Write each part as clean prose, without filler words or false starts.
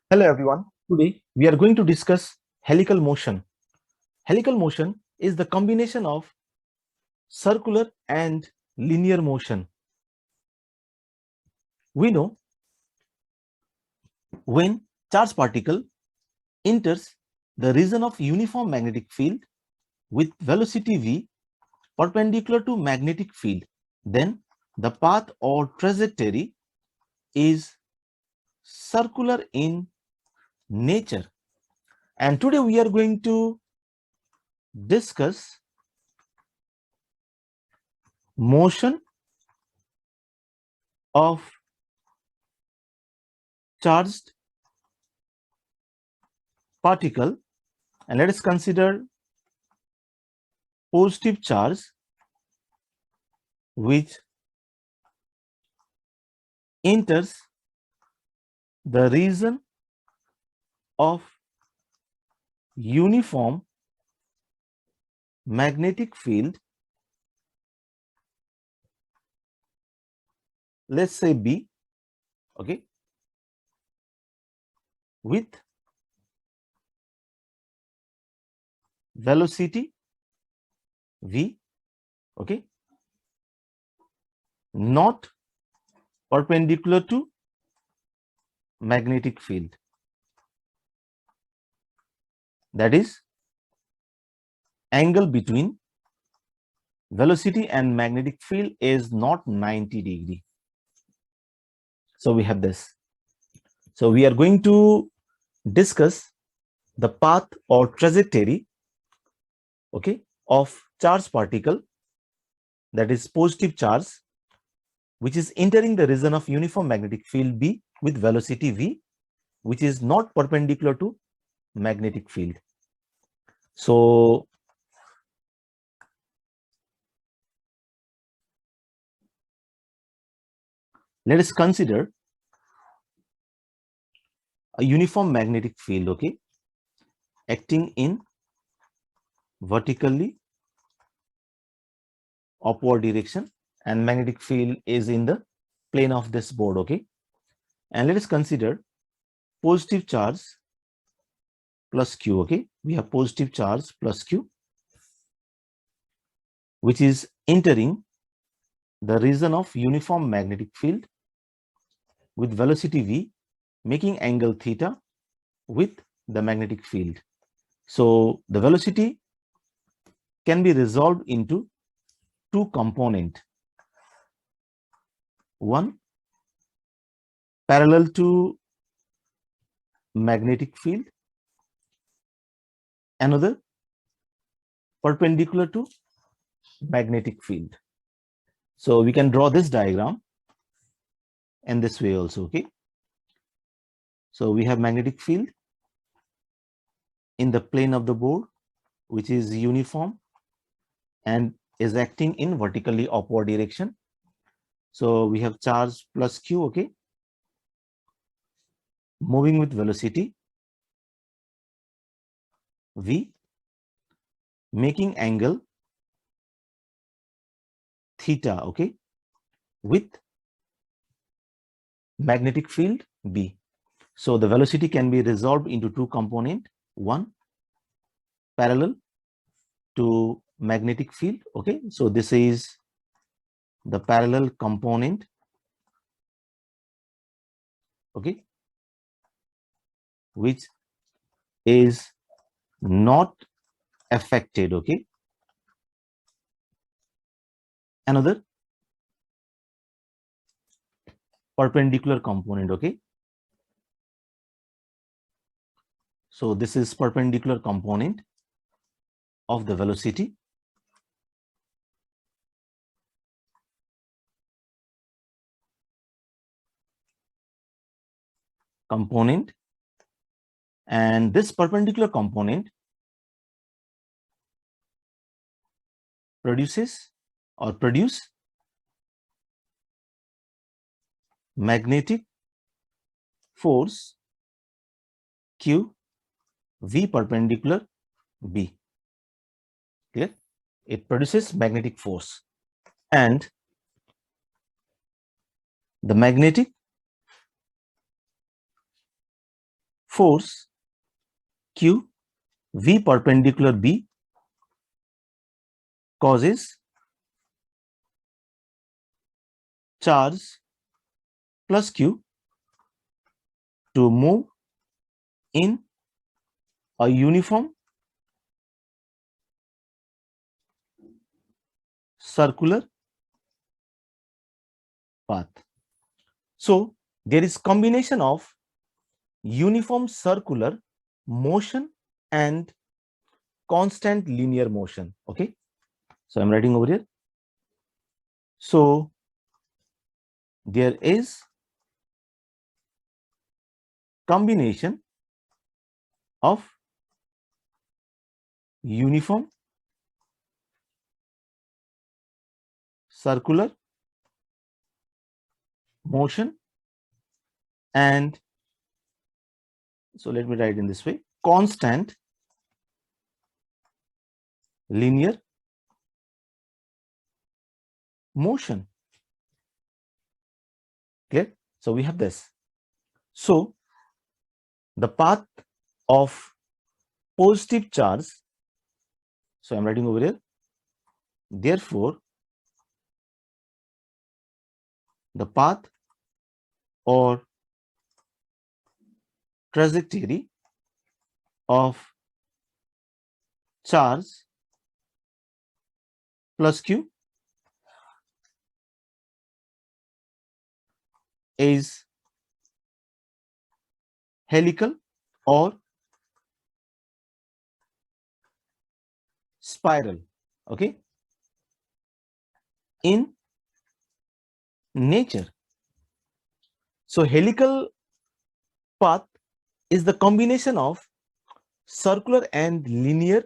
Hello everyone. Today we are going to discuss helical motion. Helical motion is the combination of circular and linear motion. We know when charged particle enters the region of uniform magnetic field with velocity v perpendicular to magnetic field, then the path or trajectory is circular in nature. And today we are going to discuss motion of charged particle, and let us consider positive charge which enters the region of uniform magnetic field, let's say B, okay, with velocity v, okay, not perpendicular to magnetic field. That is, angle between velocity and magnetic field is not 90 degree. So we have this. So we are going to discuss the path or trajectory, okay, of charged particle, that is positive charge, which is entering the region of uniform magnetic field B with velocity v, which is not perpendicular to magnetic field. So let us consider a uniform magnetic field, okay, acting in vertically upward direction, and magnetic field is in the plane of this board, okay. And let us consider positive charge plus q, okay. We have positive charge plus q, which is entering the region of uniform magnetic field with velocity v, making angle theta with the magnetic field. So the velocity can be resolved into two components. One, parallel to magnetic field, another perpendicular to magnetic field. So we can draw this diagram in this way also, okay. So we have magnetic field in the plane of the board, which is uniform and is acting in vertically upward direction. So we have charge plus q, okay, moving with velocity v, making angle theta, okay, with magnetic field B. So the velocity can be resolved into two components. One, parallel to magnetic field, okay. So this is the parallel component, okay, which is not affected, okay. Another perpendicular component, okay. So this is perpendicular component of the velocity, component, and this perpendicular component produce magnetic force Q V perpendicular B. Clear? It produces magnetic force, and the magnetic force Q, V perpendicular B causes charge plus Q to move in a uniform circular path. So there is combination of uniform circular motion and constant linear motion. Okay, so I'm writing over here. So there is combination of uniform circular motion and, so let me write in this way, constant linear motion. Okay, so we have this. So the path of positive charge, so I'm writing over here, therefore the path or trajectory of charge plus Q is helical or spiral. Okay, in nature. So helical path is the combination of circular and linear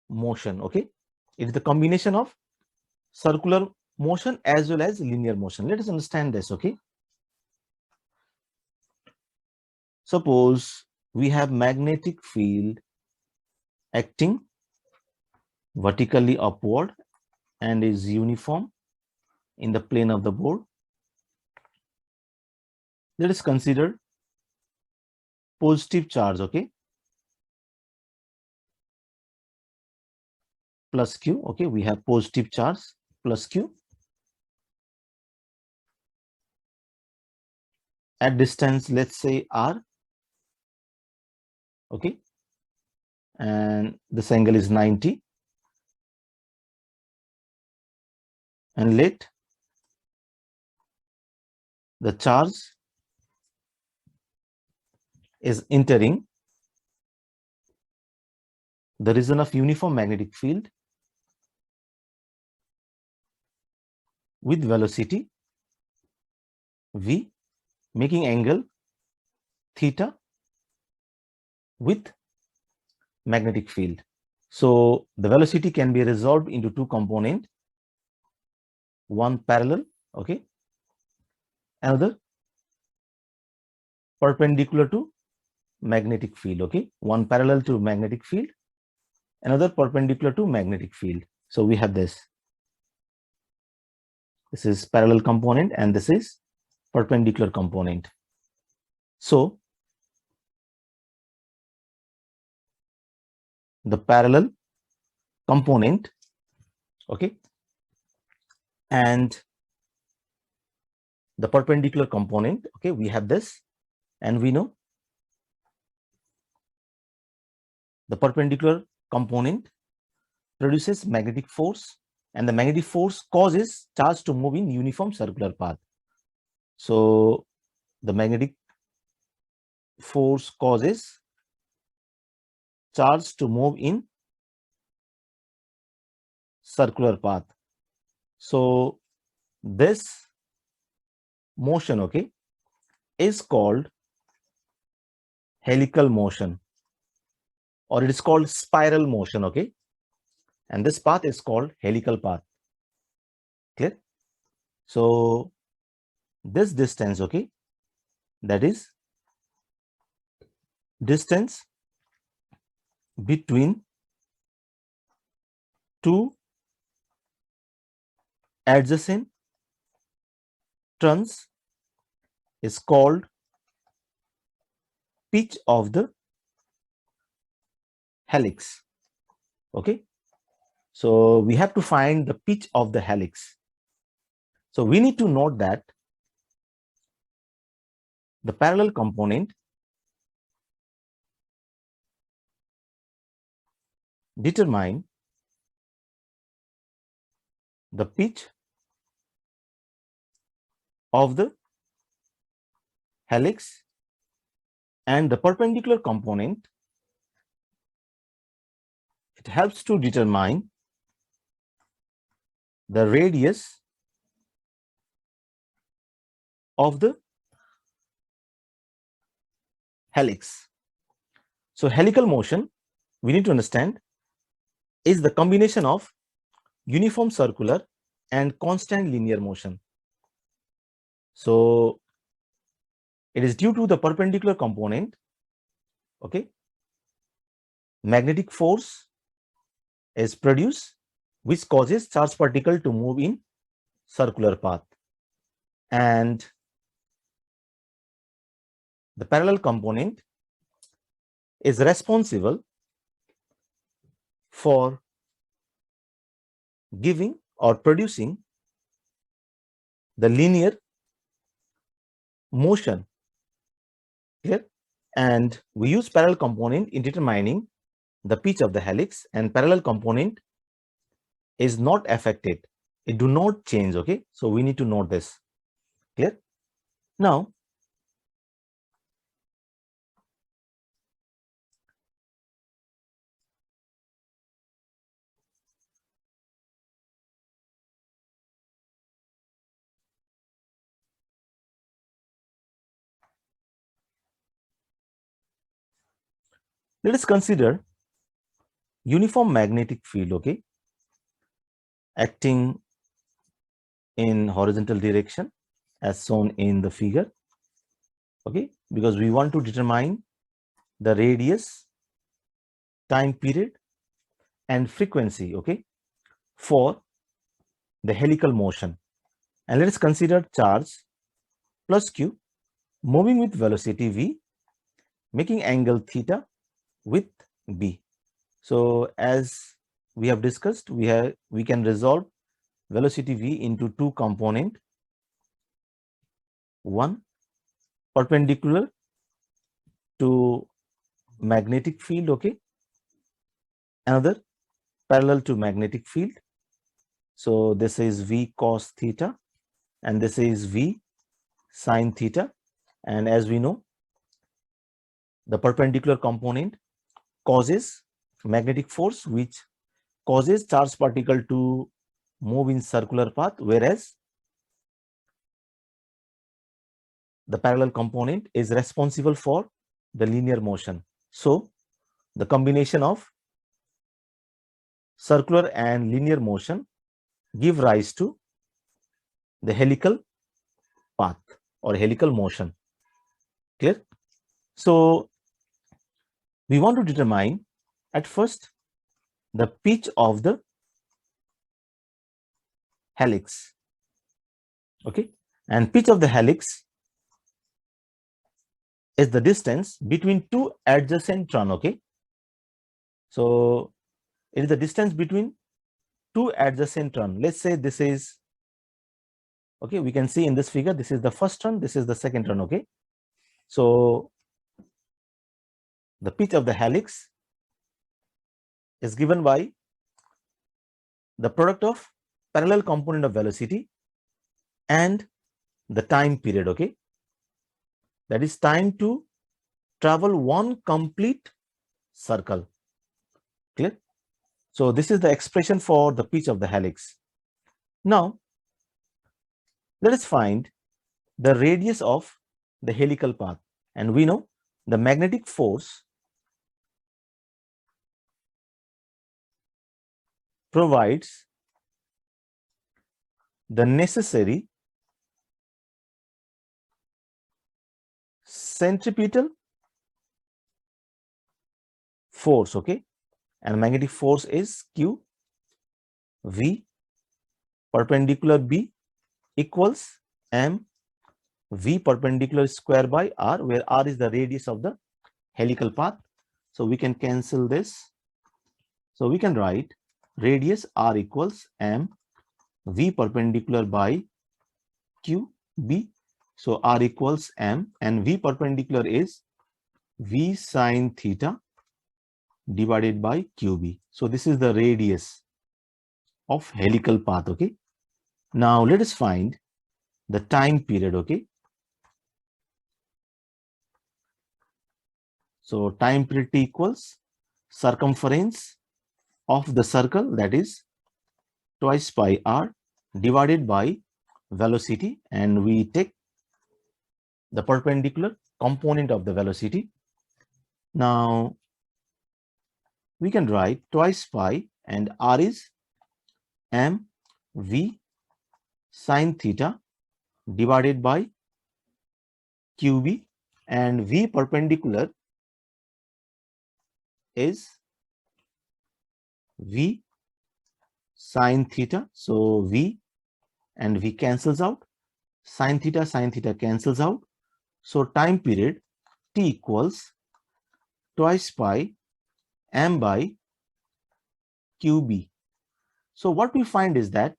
motion. Okay, it is the combination of circular motion as well as linear motion. Let us understand this. Okay, suppose we have magnetic field acting vertically upward and is uniform in the plane of the board. Let us consider positive charge, okay, plus Q. Okay, we have positive charge plus Q at distance, let's say R. Okay, and this angle is 90, and let the charge is entering the region of uniform magnetic field with velocity V, making angle theta with magnetic field. So the velocity can be resolved into two components, one parallel, okay, another perpendicular to magnetic field. Okay, one parallel to magnetic field, another perpendicular to magnetic field. So we have this is parallel component and this is perpendicular component. So the parallel component, okay, and the perpendicular component, okay, we have this, and we know the perpendicular component produces magnetic force, and the magnetic force causes charge to move in uniform circular path. So the magnetic force causes charge to move in circular path. So this motion, okay, is called helical motion, or it is called spiral motion, okay, and this path is called helical path. Clear? So this distance, okay, that is distance between two adjacent turns is called pitch of the helix. Okay, so we have to find the pitch of the helix. So we need to note that the parallel component determine the pitch of the helix, and the perpendicular component, it helps to determine the radius of the helix. So helical motion, we need to understand, is the combination of uniform circular and constant linear motion. So it is due to the perpendicular component, okay, magnetic force is produced which causes charged particle to move in circular path, and the parallel component is responsible for giving or producing the linear motion. Clear? And we use parallel component in determining the pitch of the helix, and parallel component is not affected, it do not change. Okay, so we need to note this. Clear? Now let us consider uniform magnetic field, okay, acting in horizontal direction as shown in the figure, okay, because we want to determine the radius, time period and frequency, okay, for the helical motion. And let us consider charge plus q moving with velocity v, making angle theta with b. So as we have discussed, we can resolve velocity v into two component, one perpendicular to magnetic field, okay, another parallel to magnetic field. So this is v cos theta and this is v sin theta, and as we know, the perpendicular component causes magnetic force which causes charged particle to move in circular path, whereas the parallel component is responsible for the linear motion. So the combination of circular and linear motion give rise to the helical path or helical motion. Clear? So we want to determine at first the pitch of the helix, okay, and pitch of the helix is the distance between two adjacent turn, okay. So it is the distance between two adjacent turn. Let's say this is, okay, we can see in this figure, this is the first turn, this is the second turn, okay. So the pitch of the helix is given by the product of parallel component of velocity and the time period, okay, that is time to travel one complete circle. Clear? So this is the expression for the pitch of the helix. Now let us find the radius of the helical path, and we know the magnetic force provides the necessary centripetal force, okay, and magnetic force is q v perpendicular b equals m v perpendicular square by r, where r is the radius of the helical path. So we can cancel this. So we can write radius r equals m v perpendicular by q b. So r equals m and v perpendicular is v sine theta divided by qb. So this is the radius of helical path. Okay. Now let us find the time period. Okay. So time period t equals circumference of the circle, that is twice pi r divided by velocity, and we take the perpendicular component of the velocity. Now we can write twice pi and r is m v sine theta divided by qb, and v perpendicular is v sine theta. So v and v cancels out, sine theta cancels out. So time period t equals twice pi m by qb. So what we find is that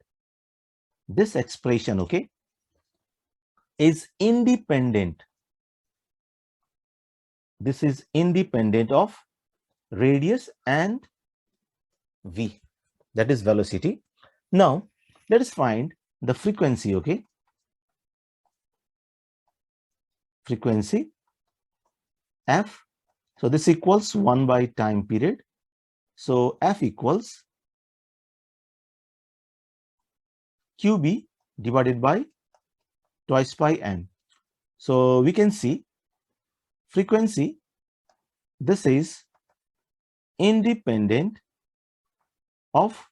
this expression, okay, is independent. This is independent of radius and v, that is velocity. Now let us find the frequency. Okay, frequency f. So this equals 1 by time period. So f equals qb divided by twice pi m. So we can see frequency, this is independent of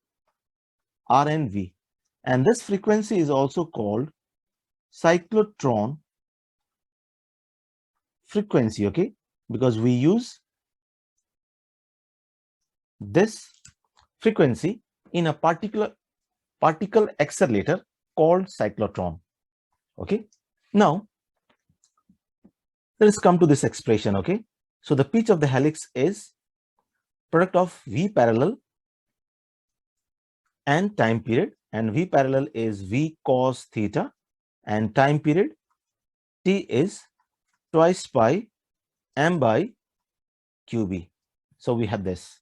r and v, and this frequency is also called cyclotron frequency. Okay, because we use this frequency in a particular particle accelerator called cyclotron. Okay, now let us come to this expression. Okay, so the pitch of the helix is product of v parallel and time period, and v parallel is v cos theta, and time period t is twice pi m by qb. So we have this.